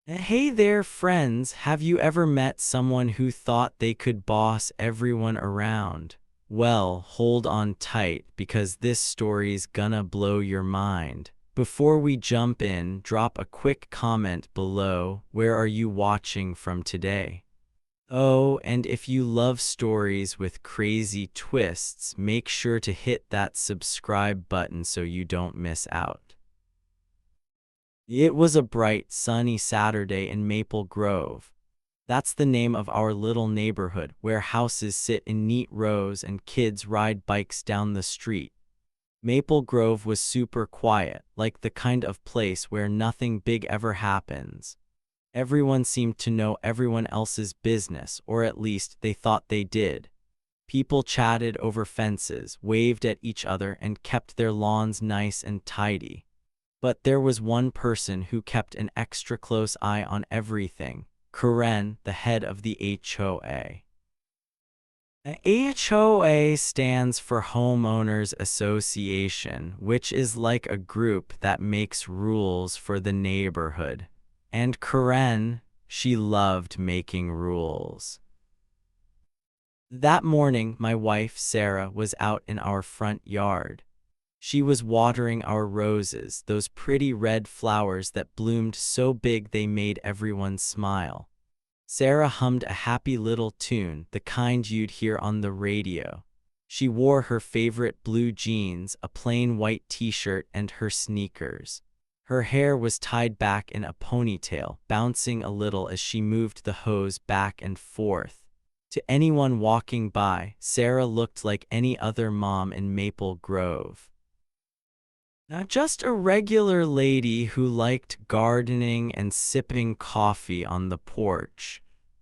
Hey there, friends. Have you ever met someone who thought they could boss everyone around? Well, hold on tight because this story's gonna blow your mind. Before we jump in, drop a quick comment below. Where are you watching from today? Oh, and if you love stories with crazy twists, make sure to hit that subscribe button so you don't miss out. It was a bright, sunny Saturday in Maple Grove. That's the name of our little neighborhood where houses sit in neat rows and kids ride bikes down the street. Maple Grove was super quiet, like the kind of place where nothing big ever happens. Everyone seemed to know everyone else's business, or at least they thought they did. People chatted over fences, waved at each other, and kept their lawns nice and tidy. But there was one person who kept an extra close eye on everything: Karen, the head of the HOA. HOA stands for Homeowners Association, which is like a group that makes rules for the neighborhood. And Karen, she loved making rules. That morning, my wife Sarah was out in our front yard. She was watering our roses, those pretty red flowers that bloomed so big they made everyone smile. Sarah hummed a happy little tune, the kind you'd hear on the radio. She wore her favorite blue jeans, a plain white t-shirt, and her sneakers. Her hair was tied back in a ponytail, bouncing a little as she moved the hose back and forth. To anyone walking by, Sarah looked like any other mom in Maple Grove. Not just a regular lady who liked gardening and sipping coffee on the porch.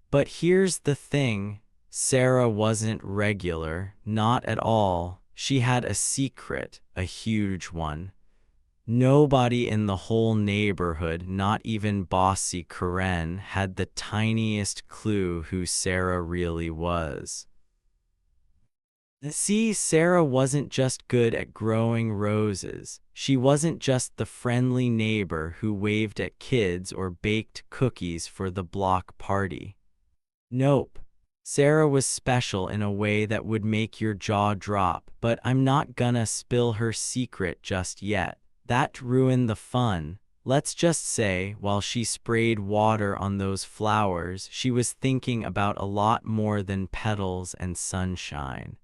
But here's the thing, Sarah wasn't regular, not at all. She had a secret, a huge one. Nobody in the whole neighborhood, not even bossy Karen, had the tiniest clue who Sarah really was. See, Sarah wasn't just good at growing roses. She wasn't just the friendly neighbor who waved at kids or baked cookies for the block party. Nope. Sarah was special in a way that would make your jaw drop, but I'm not gonna spill her secret just yet. That'd ruin the fun. Let's just say, while she sprayed water on those flowers, she was thinking about a lot more than petals and sunshine.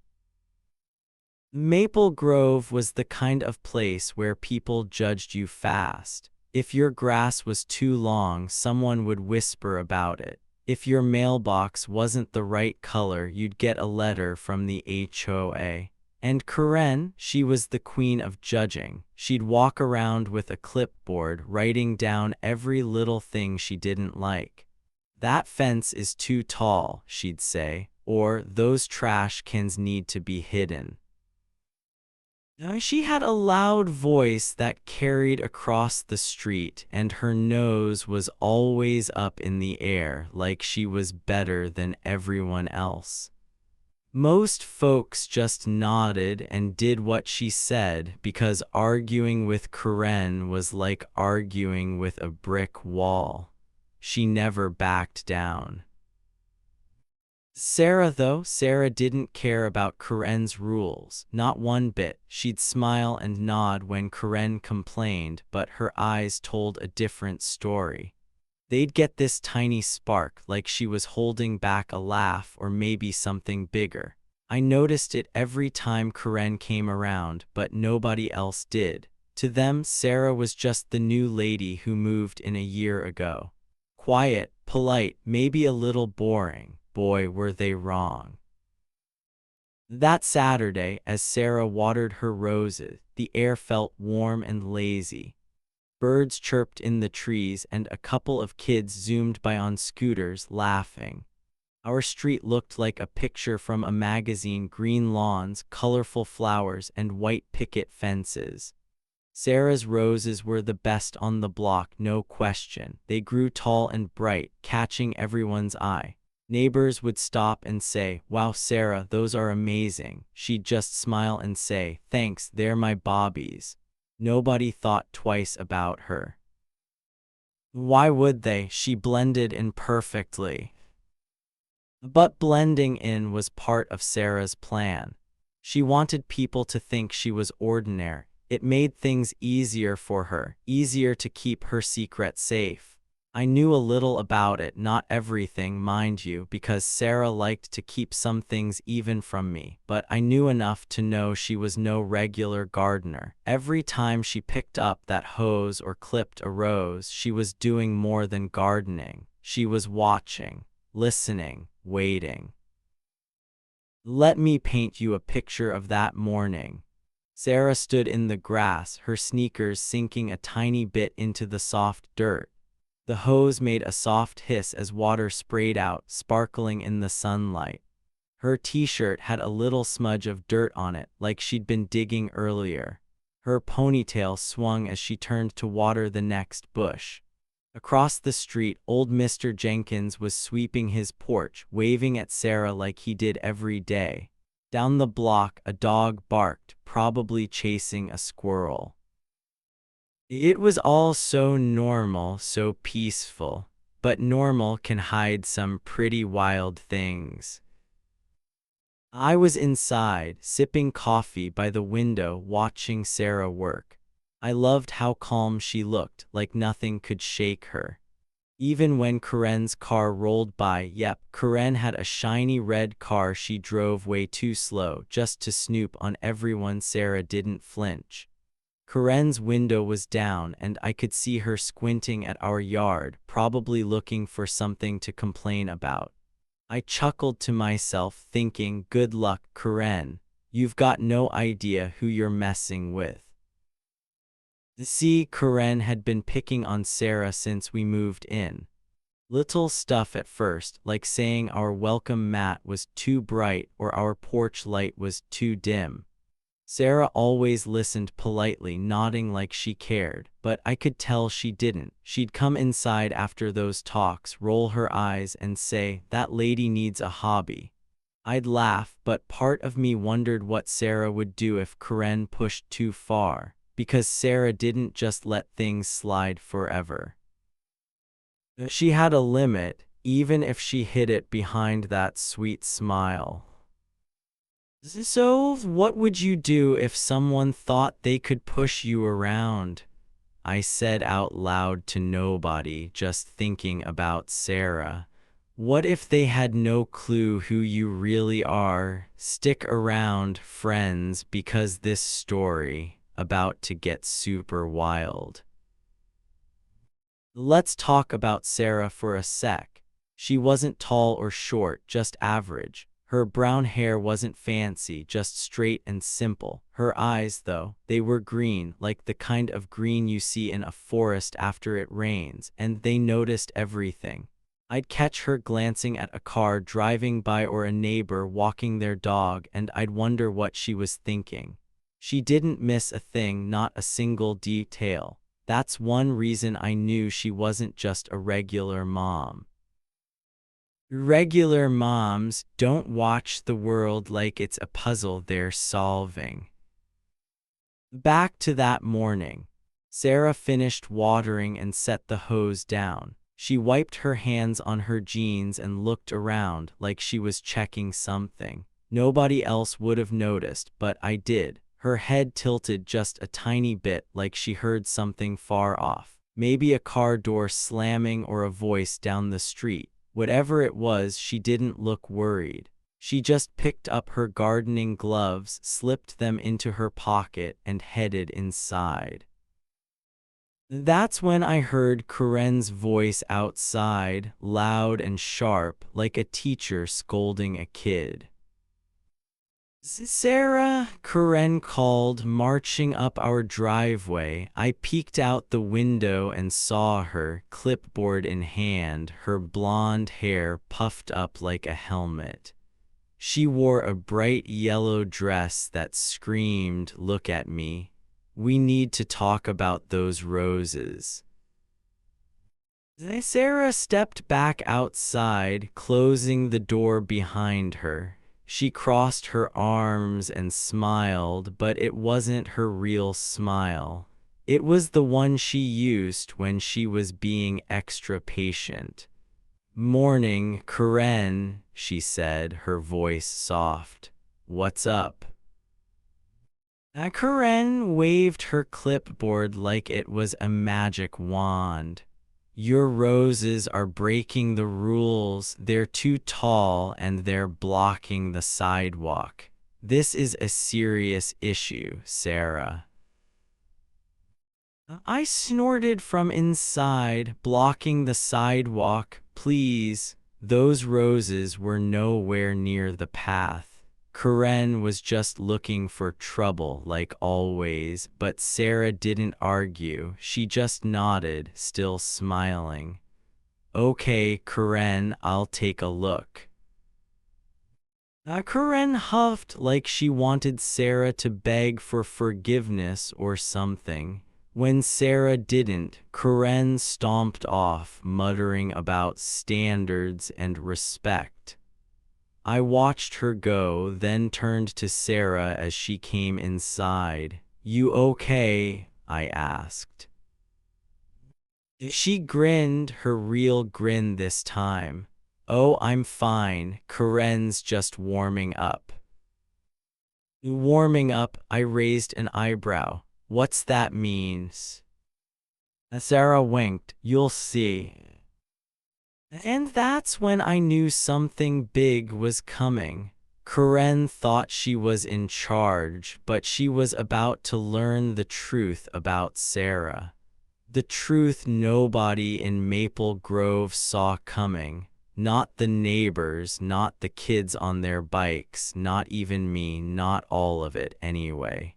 Maple Grove was the kind of place where people judged you fast. If your grass was too long, someone would whisper about it. If your mailbox wasn't the right color, you'd get a letter from the HOA. And Karen, she was the queen of judging. She'd walk around with a clipboard, writing down every little thing she didn't like. That fence is too tall, she'd say, or those trash cans need to be hidden. She had a loud voice that carried across the street, and her nose was always up in the air like she was better than everyone else. Most folks just nodded and did what she said because arguing with Karen was like arguing with a brick wall. She never backed down. Sarah didn't care about Karen's rules, not one bit. She'd smile and nod when Karen complained, but her eyes told a different story. They'd get this tiny spark, like she was holding back a laugh or maybe something bigger. I noticed it every time Karen came around, but nobody else did. To them, Sarah was just the new lady who moved in a year ago. Quiet, polite, maybe a little boring. Boy, were they wrong. That Saturday, as Sarah watered her roses, the air felt warm and lazy. Birds chirped in the trees and a couple of kids zoomed by on scooters, laughing. Our street looked like a picture from a magazine: green lawns, colorful flowers, and white picket fences. Sarah's roses were the best on the block, no question. They grew tall and bright, catching everyone's eye. Neighbors would stop and say, "Wow, Sarah, those are amazing." She'd just smile and say, "Thanks, they're my bobbies." Nobody thought twice about her. Why would they? She blended in perfectly. But blending in was part of Sarah's plan. She wanted people to think she was ordinary. It made things easier for her, easier to keep her secret safe. I knew a little about it, not everything, mind you, because Sarah liked to keep some things even from me, but I knew enough to know she was no regular gardener. Every time she picked up that hose or clipped a rose, she was doing more than gardening. She was watching, listening, waiting. Let me paint you a picture of that morning. Sarah stood in the grass, her sneakers sinking a tiny bit into the soft dirt. The hose made a soft hiss as water sprayed out, sparkling in the sunlight. Her t-shirt had a little smudge of dirt on it, like she'd been digging earlier. Her ponytail swung as she turned to water the next bush. Across the street, old Mr. Jenkins was sweeping his porch, waving at Sarah like he did every day. Down the block, a dog barked, probably chasing a squirrel. It was all so normal, so peaceful, but normal can hide some pretty wild things. I was inside, sipping coffee by the window, watching Sarah work. I loved how calm she looked, like nothing could shake her. Even when Karen's car rolled by, yep, Karen had a shiny red car she drove way too slow just to snoop on everyone. Sarah didn't flinch. Karen's window was down and I could see her squinting at our yard, probably looking for something to complain about. I chuckled to myself, thinking, good luck, Karen. You've got no idea who you're messing with. See, Karen had been picking on Sarah since we moved in. Little stuff at first, like saying our welcome mat was too bright or our porch light was too dim. Sarah always listened politely, nodding like she cared, but I could tell she didn't. She'd come inside after those talks, roll her eyes, and say, "That lady needs a hobby." I'd laugh, but part of me wondered what Sarah would do if Karen pushed too far, because Sarah didn't just let things slide forever. She had a limit, even if she hid it behind that sweet smile. So, what would you do if someone thought they could push you around? I said out loud to nobody, just thinking about Sarah. What if they had no clue who you really are? Stick around, friends, because this story about to get super wild. Let's talk about Sarah for a sec. She wasn't tall or short, just average. Her brown hair wasn't fancy, just straight and simple. Her eyes, though, they were green, like the kind of green you see in a forest after it rains, and they noticed everything. I'd catch her glancing at a car driving by or a neighbor walking their dog, and I'd wonder what she was thinking. She didn't miss a thing, not a single detail. That's one reason I knew she wasn't just a regular mom. Regular moms don't watch the world like it's a puzzle they're solving. Back to that morning. Sarah finished watering and set the hose down. She wiped her hands on her jeans and looked around like she was checking something. Nobody else would have noticed, but I did. Her head tilted just a tiny bit, like she heard something far off. Maybe a car door slamming or a voice down the street. Whatever it was, she didn't look worried. She just picked up her gardening gloves, slipped them into her pocket, and headed inside. That's when I heard Karen's voice outside, loud and sharp, like a teacher scolding a kid. "Sarah," Karen called, marching up our driveway. I peeked out the window and saw her, clipboard in hand, her blonde hair puffed up like a helmet. She wore a bright yellow dress that screamed, "Look at me. We need to talk about those roses." Sarah stepped back outside, closing the door behind her. She crossed her arms and smiled, but it wasn't her real smile. It was the one she used when she was being extra patient. "Morning, Karen," she said, her voice soft. "What's up?" Karen waved her clipboard like it was a magic wand. "Your roses are breaking the rules. They're too tall and they're blocking the sidewalk. This is a serious issue, Sarah." I snorted from inside, "Blocking the sidewalk, please." Those roses were nowhere near the path. Karen was just looking for trouble like always, but Sarah didn't argue. She just nodded, still smiling. "Okay, Karen, I'll take a look." Karen huffed like she wanted Sarah to beg for forgiveness or something. When Sarah didn't, Karen stomped off, muttering about standards and respect. I watched her go, then turned to Sarah as she came inside. "You okay?" I asked. She grinned, her real grin this time. "Oh, I'm fine. Karen's just warming up." "Warming up?" I raised an eyebrow. "What's that means?" Sarah winked. "You'll see." And that's when I knew something big was coming. Karen thought she was in charge, but she was about to learn the truth about Sarah. The truth nobody in Maple Grove saw coming. Not the neighbors, not the kids on their bikes, not even me, not all of it anyway.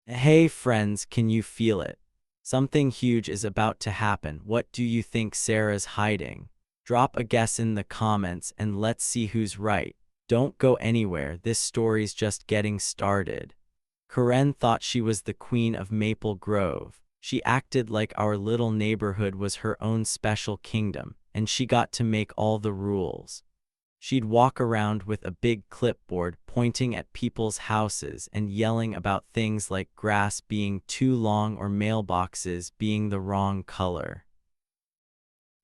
Hey friends, can you feel it? Something huge is about to happen. What do you think Sarah's hiding? Drop a guess in the comments and let's see who's right. Don't go anywhere, this story's just getting started. Karen thought she was the queen of Maple Grove. She acted like our little neighborhood was her own special kingdom, and she got to make all the rules. She'd walk around with a big clipboard pointing at people's houses and yelling about things like grass being too long or mailboxes being the wrong color.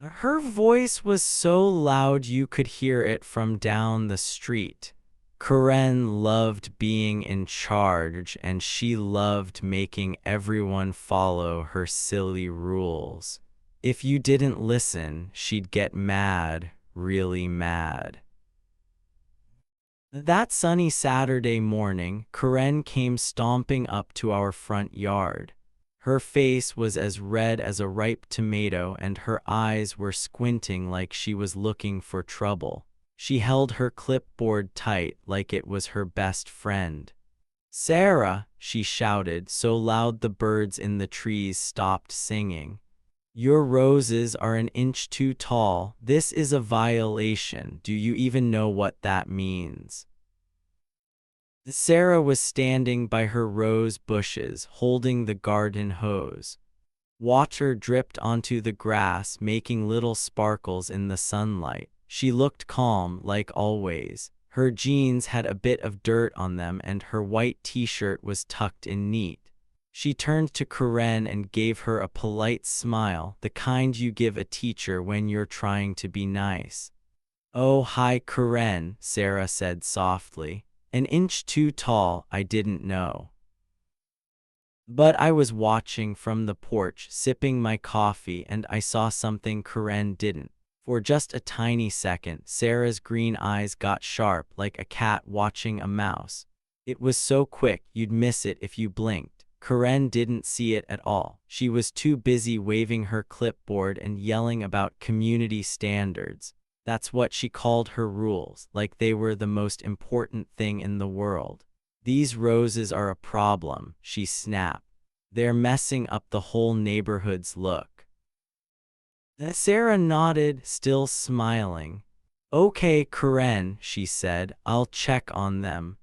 Her voice was so loud you could hear it from down the street. Karen loved being in charge, and she loved making everyone follow her silly rules. If you didn't listen, she'd get mad, really mad. That sunny Saturday morning, Karen came stomping up to our front yard. Her face was as red as a ripe tomato, and her eyes were squinting like she was looking for trouble. She held her clipboard tight like it was her best friend. "Sarah," she shouted so loud the birds in the trees stopped singing. "Your roses are an inch too tall. This is a violation. Do you even know what that means?" Sarah was standing by her rose bushes, holding the garden hose. Water dripped onto the grass, making little sparkles in the sunlight. She looked calm, like always. Her jeans had a bit of dirt on them and her white t-shirt was tucked in neat. She turned to Karen and gave her a polite smile, the kind you give a teacher when you're trying to be nice. "Oh, hi Karen," Sarah said softly. "An inch too tall, I didn't know." But I was watching from the porch, sipping my coffee, and I saw something Karen didn't. For just a tiny second, Sarah's green eyes got sharp like a cat watching a mouse. It was so quick, you'd miss it if you blinked. Karen didn't see it at all. She was too busy waving her clipboard and yelling about community standards. That's what she called her rules, like they were the most important thing in the world. "These roses are a problem," she snapped. "They're messing up the whole neighborhood's look." Sarah nodded, still smiling. "Okay, Karen," she said, "I'll check on them."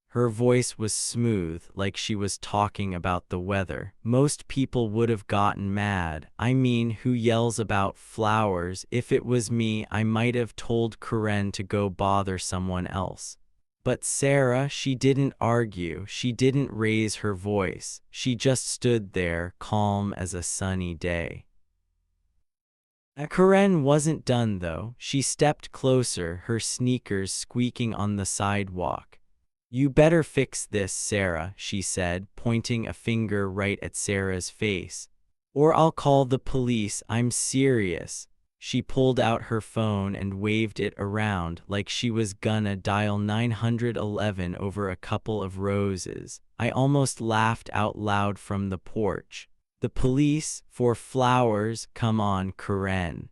Her voice was smooth, like she was talking about the weather. Most people would have gotten mad. I mean, who yells about flowers? If it was me, I might have told Karen to go bother someone else. But Sarah, she didn't argue, she didn't raise her voice, she just stood there, calm as a sunny day. Karen wasn't done though. She stepped closer, her sneakers squeaking on the sidewalk. "You better fix this, Sarah," she said, pointing a finger right at Sarah's face. "Or I'll call the police, I'm serious." She pulled out her phone and waved it around like she was gonna dial 911 over a couple of roses. I almost laughed out loud from the porch. "The police? For flowers? Come on, Karen."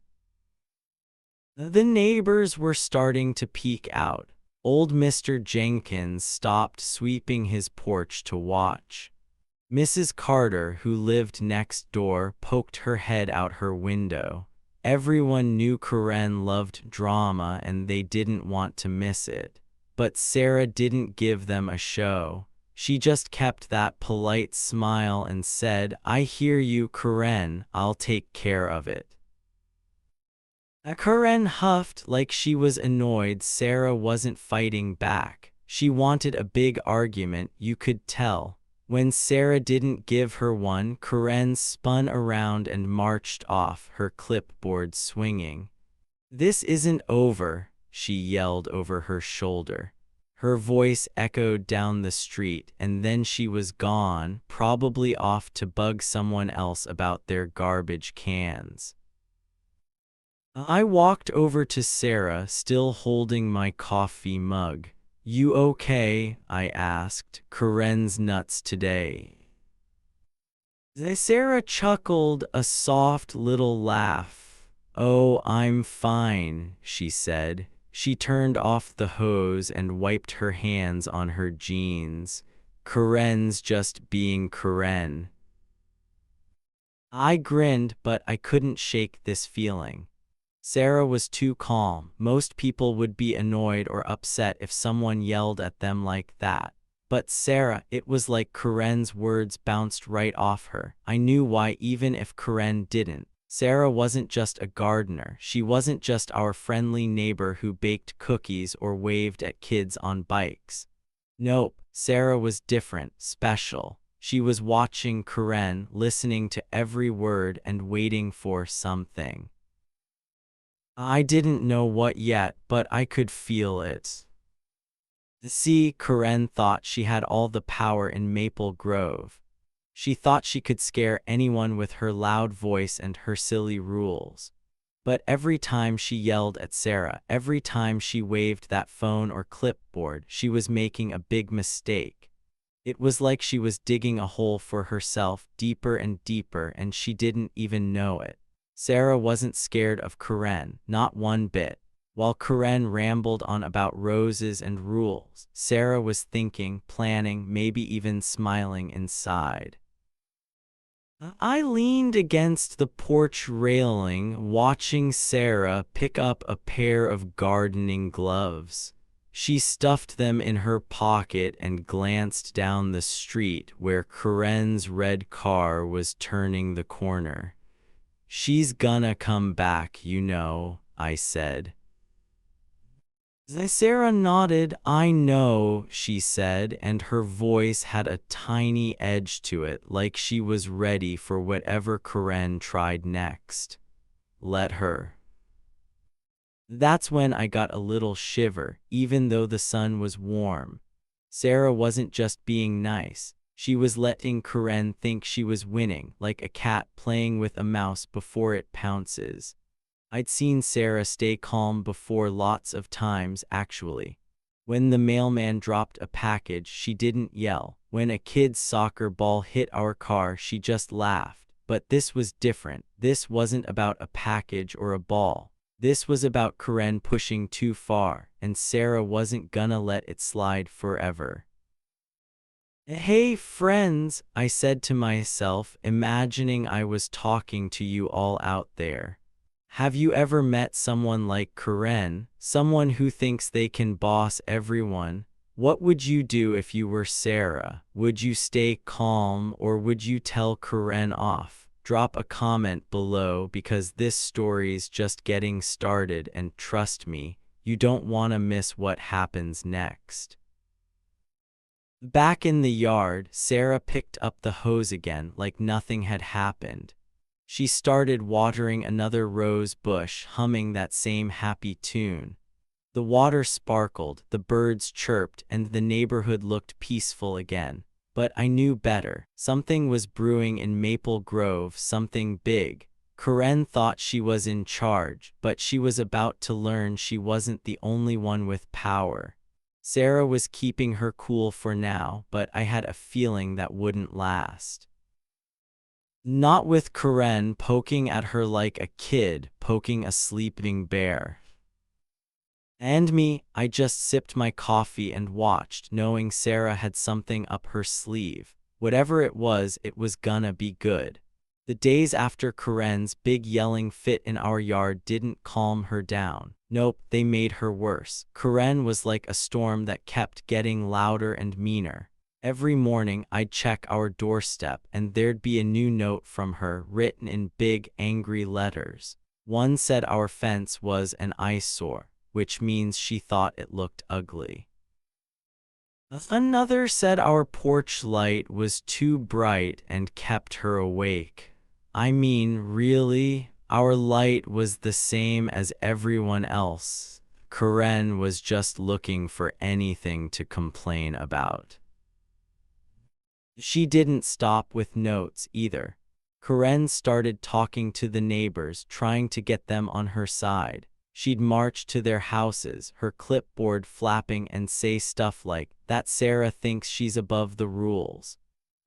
The neighbors were starting to peek out. Old Mr. Jenkins stopped sweeping his porch to watch. Mrs. Carter, who lived next door, poked her head out her window. Everyone knew Karen loved drama and they didn't want to miss it. But Sarah didn't give them a show. She just kept that polite smile and said, "I hear you, Karen, I'll take care of it." Karen huffed like she was annoyed Sarah wasn't fighting back. She wanted a big argument, you could tell. When Sarah didn't give her one, Karen spun around and marched off, her clipboard swinging. "This isn't over," she yelled over her shoulder. Her voice echoed down the street, and then she was gone, probably off to bug someone else about their garbage cans. I walked over to Sarah, still holding my coffee mug. "You okay?" I asked. "Karen's nuts today." Sarah chuckled, a soft little laugh. "Oh, I'm fine," she said. She turned off the hose and wiped her hands on her jeans. "Karen's just being Karen." I grinned, but I couldn't shake this feeling. Sarah was too calm. Most people would be annoyed or upset if someone yelled at them like that. But Sarah, it was like Karen's words bounced right off her. I knew why even if Karen didn't. Sarah wasn't just a gardener. She wasn't just our friendly neighbor who baked cookies or waved at kids on bikes. Nope, Sarah was different, special. She was watching Karen, listening to every word and waiting for something. I didn't know what yet, but I could feel it. See, Karen thought she had all the power in Maple Grove. She thought she could scare anyone with her loud voice and her silly rules. But every time she yelled at Sarah, every time she waved that phone or clipboard, she was making a big mistake. It was like she was digging a hole for herself deeper and deeper, and she didn't even know it. Sarah wasn't scared of Karen, not one bit. While Karen rambled on about roses and rules, Sarah was thinking, planning, maybe even smiling inside. I leaned against the porch railing, watching Sarah pick up a pair of gardening gloves. She stuffed them in her pocket and glanced down the street where Karen's red car was turning the corner. "She's gonna come back, you know," I said. Sarah nodded. "I know," she said, and her voice had a tiny edge to it, like she was ready for whatever Karen tried next. "Let her." That's when I got a little shiver, even though the sun was warm. Sarah wasn't just being nice. She was letting Karen think she was winning, like a cat playing with a mouse before it pounces. I'd seen Sarah stay calm before lots of times, actually. When the mailman dropped a package, she didn't yell. When a kid's soccer ball hit our car, she just laughed. But this was different. This wasn't about a package or a ball. This was about Karen pushing too far, and Sarah wasn't gonna let it slide forever. "Hey friends," I said to myself, imagining I was talking to you all out there. Have you ever met someone like Karen, someone who thinks they can boss everyone? What would you do if you were Sarah? Would you stay calm or would you tell Karen off? Drop a comment below because this story's just getting started, and trust me, you don't want to miss what happens next. Back in the yard, Sarah picked up the hose again like nothing had happened. She started watering another rose bush, humming that same happy tune. The water sparkled, the birds chirped, and the neighborhood looked peaceful again. But I knew better. Something was brewing in Maple Grove, something big. Karen thought she was in charge, but she was about to learn she wasn't the only one with power. Sarah was keeping her cool for now, but I had a feeling that wouldn't last. Not with Karen poking at her like a kid poking a sleeping bear. And me, I just sipped my coffee and watched, knowing Sarah had something up her sleeve. Whatever it was gonna be good. The days after Karen's big yelling fit in our yard didn't calm her down. Nope, they made her worse. Karen was like a storm that kept getting louder and meaner. Every morning I'd check our doorstep and there'd be a new note from her written in big, angry letters. One said our fence was an eyesore, which means she thought it looked ugly. Another said our porch light was too bright and kept her awake. I mean, really? Our light was the same as everyone else. Karen was just looking for anything to complain about. She didn't stop with notes either. Karen started talking to the neighbors, trying to get them on her side. She'd march to their houses, her clipboard flapping, and say stuff like, "That Sarah thinks she's above the rules."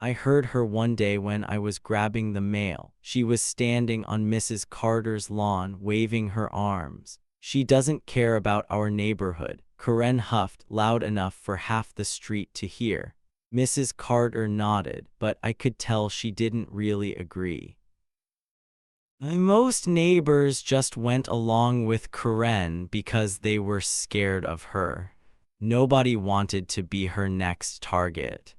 I heard her one day when I was grabbing the mail. She was standing on Mrs. Carter's lawn, waving her arms. "She doesn't care about our neighborhood," Karen huffed, loud enough for half the street to hear. Mrs. Carter nodded, but I could tell she didn't really agree. Most neighbors just went along with Karen because they were scared of her. Nobody wanted to be her next target.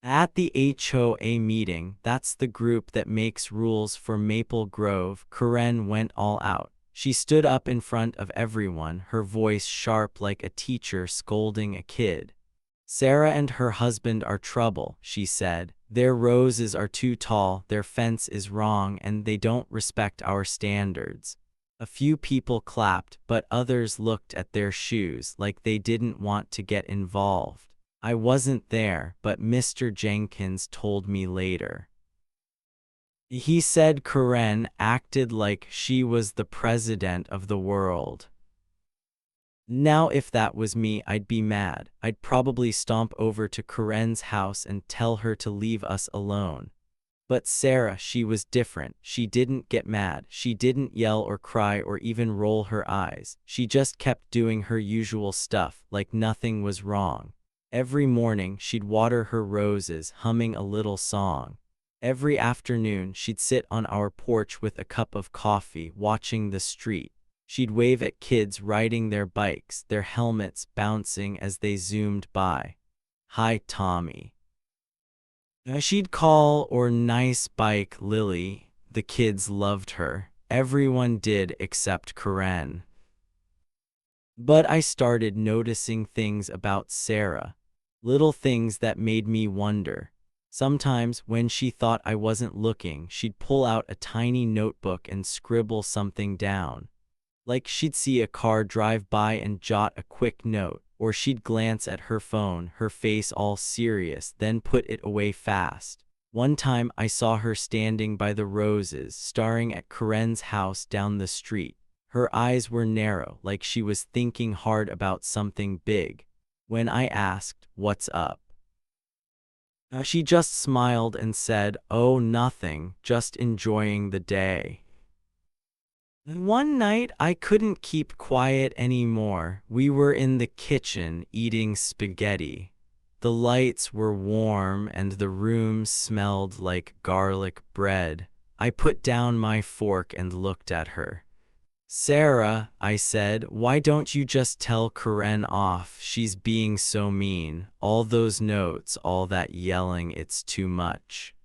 At the HOA meeting, that's the group that makes rules for Maple Grove, Karen went all out. She stood up in front of everyone, her voice sharp like a teacher scolding a kid. "Sarah and her husband are trouble," she said. "Their roses are too tall, their fence is wrong, and they don't respect our standards." A few people clapped, but others looked at their shoes like they didn't want to get involved. I wasn't there, but Mr. Jenkins told me later. He said Karen acted like she was the president of the world. Now if that was me, I'd be mad. I'd probably stomp over to Karen's house and tell her to leave us alone. But Sarah, she was different. She didn't get mad. She didn't yell or cry or even roll her eyes. She just kept doing her usual stuff, like nothing was wrong. Every morning, she'd water her roses, humming a little song. Every afternoon, she'd sit on our porch with a cup of coffee, watching the street. She'd wave at kids riding their bikes, their helmets bouncing as they zoomed by. "Hi, Tommy." She'd call or "Nice bike, Lily." The kids loved her. Everyone did except Karen. But I started noticing things about Sarah. Little things that made me wonder. Sometimes, when she thought I wasn't looking, she'd pull out a tiny notebook and scribble something down. Like she'd see a car drive by and jot a quick note, or she'd glance at her phone, her face all serious, then put it away fast. One time I saw her standing by the roses, staring at Karen's house down the street. Her eyes were narrow, like she was thinking hard about something big. When I asked, "What's up?" she just smiled and said, "Oh, nothing, just enjoying the day." One night, I couldn't keep quiet anymore. We were in the kitchen eating spaghetti. The lights were warm and the room smelled like garlic bread. I put down my fork and looked at her. "Sarah," I said, "why don't you just tell Karen off? She's being so mean. All those notes, all that yelling, it's too much."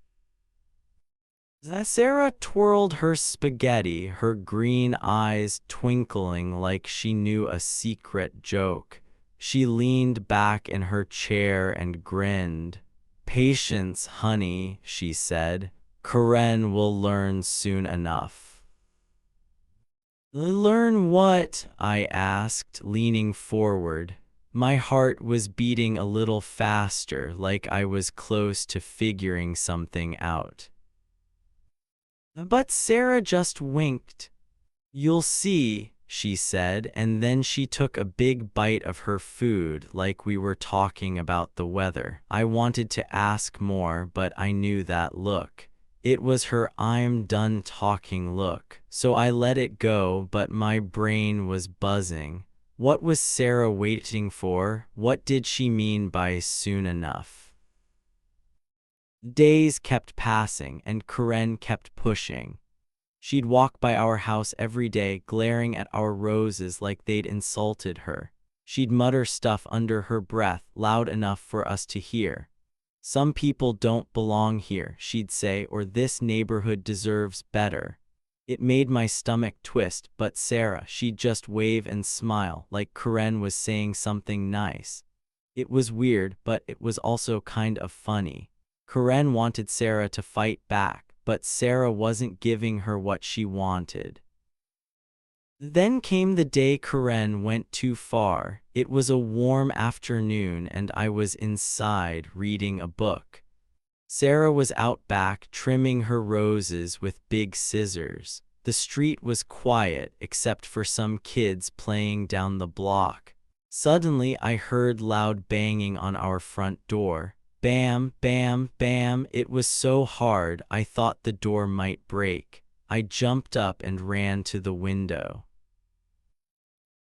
Sarah twirled her spaghetti, her green eyes twinkling like she knew a secret joke. She leaned back in her chair and grinned. "Patience, honey," she said. "Karen will learn soon enough." "Learn what?" I asked, leaning forward. My heart was beating a little faster, like I was close to figuring something out. But Sarah just winked. "You'll see," she said, and then she took a big bite of her food like we were talking about the weather. I wanted to ask more, but I knew that look. It was her "I'm done talking" look, so I let it go, but my brain was buzzing. What was Sarah waiting for? What did she mean by soon enough? Days kept passing, and Karen kept pushing. She'd walk by our house every day, glaring at our roses like they'd insulted her. She'd mutter stuff under her breath, loud enough for us to hear. "Some people don't belong here," she'd say, "or this neighborhood deserves better." It made my stomach twist, but Sarah, she'd just wave and smile, like Karen was saying something nice. It was weird, but it was also kind of funny. Karen wanted Sarah to fight back, but Sarah wasn't giving her what she wanted. Then came the day Karen went too far. It was a warm afternoon and I was inside reading a book. Sarah was out back trimming her roses with big scissors. The street was quiet except for some kids playing down the block. Suddenly I heard loud banging on our front door. Bam, bam, bam. It was so hard I thought the door might break. I jumped up and ran to the window.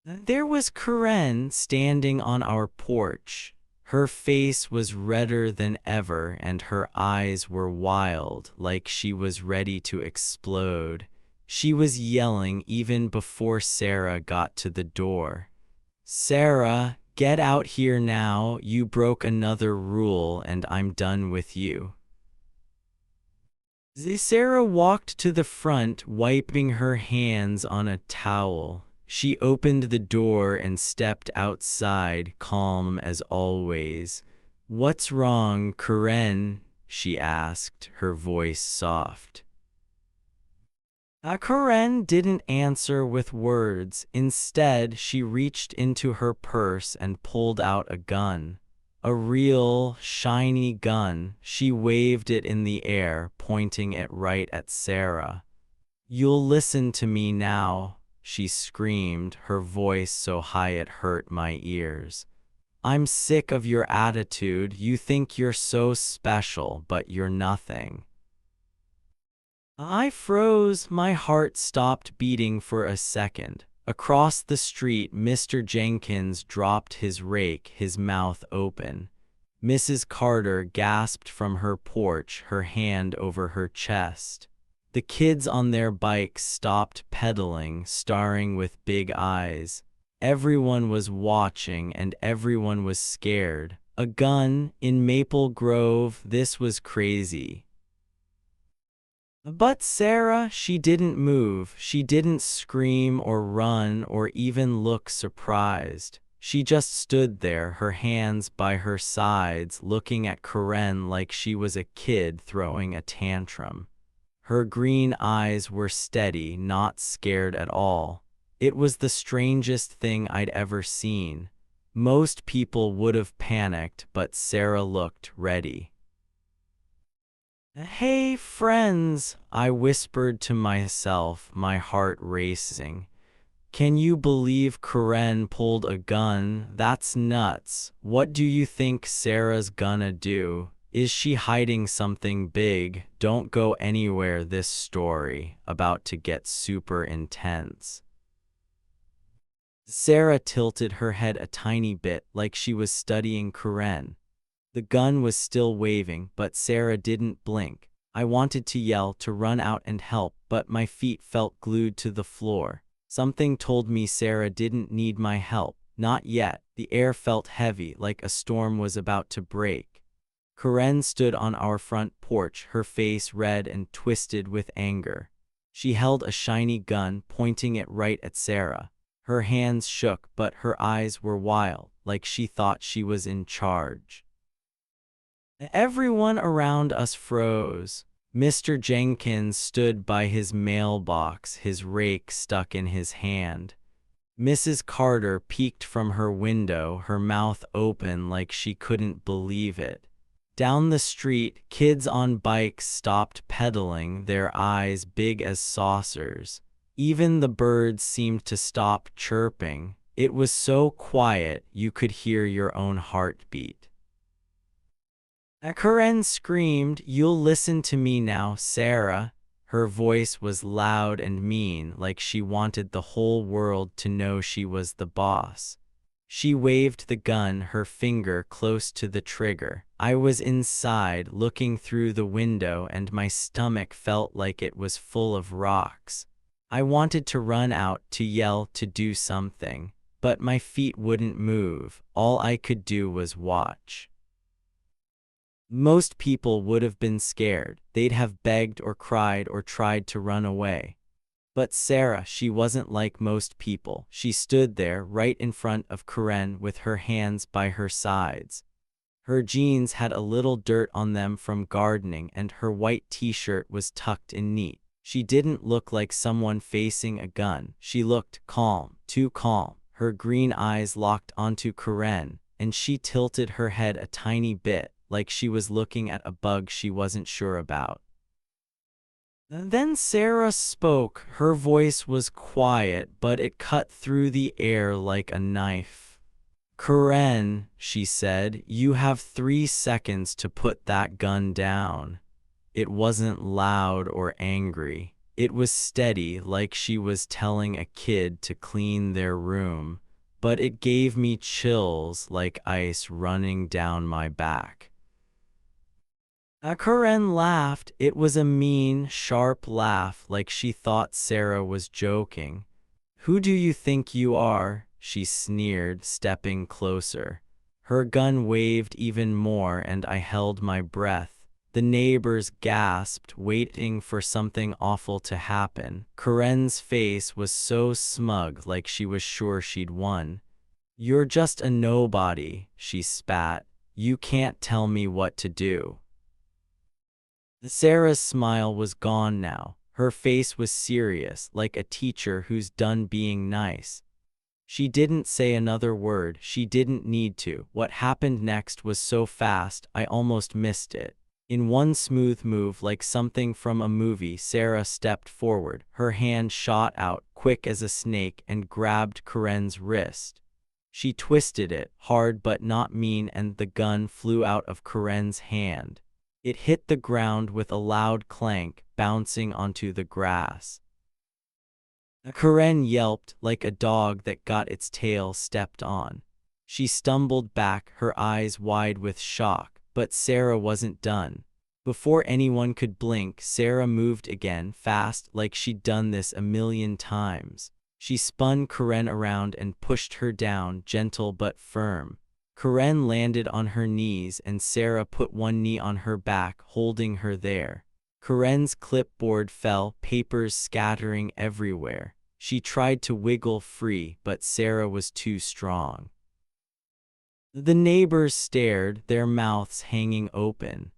There was Karen standing on our porch. Her face was redder than ever and her eyes were wild, like she was ready to explode. She was yelling even before Sarah got to the door. "Sarah, get out here now. You broke another rule and I'm done with you." Sarah walked to the front, wiping her hands on a towel. She opened the door and stepped outside, calm as always. "What's wrong, Karen?" she asked, her voice soft. Karen didn't answer with words. Instead, she reached into her purse and pulled out a gun. A real, shiny gun. She waved it in the air, pointing it right at Sarah. "You'll listen to me now," she screamed, her voice so high it hurt my ears. "I'm sick of your attitude. You think you're so special, but you're nothing." I froze. My heart stopped beating for a second. Across the street, Mr. Jenkins dropped his rake, his mouth open. Mrs. Carter gasped from her porch, her hand over her chest. The kids on their bikes stopped pedaling, staring with big eyes. Everyone was watching and everyone was scared. A gun in Maple Grove, this was crazy. But Sarah, she didn't move. She didn't scream or run or even look surprised. She just stood there, her hands by her sides, looking at Karen like she was a kid throwing a tantrum. Her green eyes were steady, not scared at all. It was the strangest thing I'd ever seen. Most people would have panicked, but Sarah looked ready. "Hey, friends," I whispered to myself, my heart racing. "Can you believe Karen pulled a gun? That's nuts. What do you think Sarah's gonna do? Is she hiding something big? Don't go anywhere. This story about to get super intense." Sarah tilted her head a tiny bit, like she was studying Karen. The gun was still waving, but Sarah didn't blink. I wanted to yell, to run out and help, but my feet felt glued to the floor. Something told me Sarah didn't need my help. Not yet. The air felt heavy, like a storm was about to break. Karen stood on our front porch, her face red and twisted with anger. She held a shiny gun, pointing it right at Sarah. Her hands shook, but her eyes were wild. like she thought she was in charge. Everyone around us froze. Mr. Jenkins stood by his mailbox, his rake stuck in his hand. Mrs. Carter peeked from her window, her mouth open like she couldn't believe it. Down the street, kids on bikes stopped pedaling, their eyes big as saucers. Even the birds seemed to stop chirping. It was so quiet you could hear your own heartbeat. Karen screamed, "You'll listen to me now, Sarah." Her voice was loud and mean, like she wanted the whole world to know she was the boss. She waved the gun, her finger close to the trigger. I was inside, looking through the window, and my stomach felt like it was full of rocks. I wanted to run out, to yell, to do something, but my feet wouldn't move. All I could do was watch. Most people would have been scared. They'd have begged or cried or tried to run away. But Sarah, she wasn't like most people. She stood there right in front of Karen with her hands by her sides. Her jeans had a little dirt on them from gardening, and her white t-shirt was tucked in neat. She didn't look like someone facing a gun. She looked calm, too calm. Her green eyes locked onto Karen, and she tilted her head a tiny bit, like she was looking at a bug she wasn't sure about. Then Sarah spoke. Her voice was quiet, but it cut through the air like a knife. "Karen," she said, "you have 3 seconds to put that gun down." It wasn't loud or angry. It was steady, like she was telling a kid to clean their room. But it gave me chills, like ice running down my back. Karen laughed. It was a mean, sharp laugh, like she thought Sarah was joking. "Who do you think you are?" she sneered, stepping closer. Her gun waved even more, and I held my breath. The neighbors gasped, waiting for something awful to happen. Karen's face was so smug, like she was sure she'd won. "You're just a nobody," she spat. "You can't tell me what to do." Sarah's smile was gone now. Her face was serious, like a teacher who's done being nice. She didn't say another word. She didn't need to. What happened next was so fast, I almost missed it. In one smooth move, like something from a movie, Sarah stepped forward. Her hand shot out, quick as a snake, and grabbed Karen's wrist. She twisted it, hard but not mean, and the gun flew out of Karen's hand. It hit the ground with a loud clank, bouncing onto the grass. Karen yelped like a dog that got its tail stepped on. She stumbled back, her eyes wide with shock, but Sarah wasn't done. Before anyone could blink, Sarah moved again, fast, like she'd done this a million times. She spun Karen around and pushed her down, gentle but firm. Karen landed on her knees, and Sarah put one knee on her back, holding her there. Karen's clipboard fell, papers scattering everywhere. She tried to wiggle free, but Sarah was too strong. The neighbors stared, their mouths hanging open.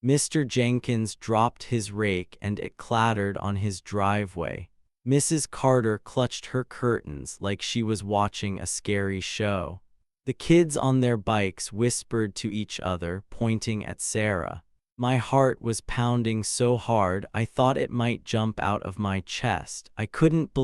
Mr. Jenkins dropped his rake, and it clattered on his driveway. Mrs. Carter clutched her curtains like she was watching a scary show. The kids on their bikes whispered to each other, pointing at Sarah. My heart was pounding so hard I thought it might jump out of my chest. I couldn't believe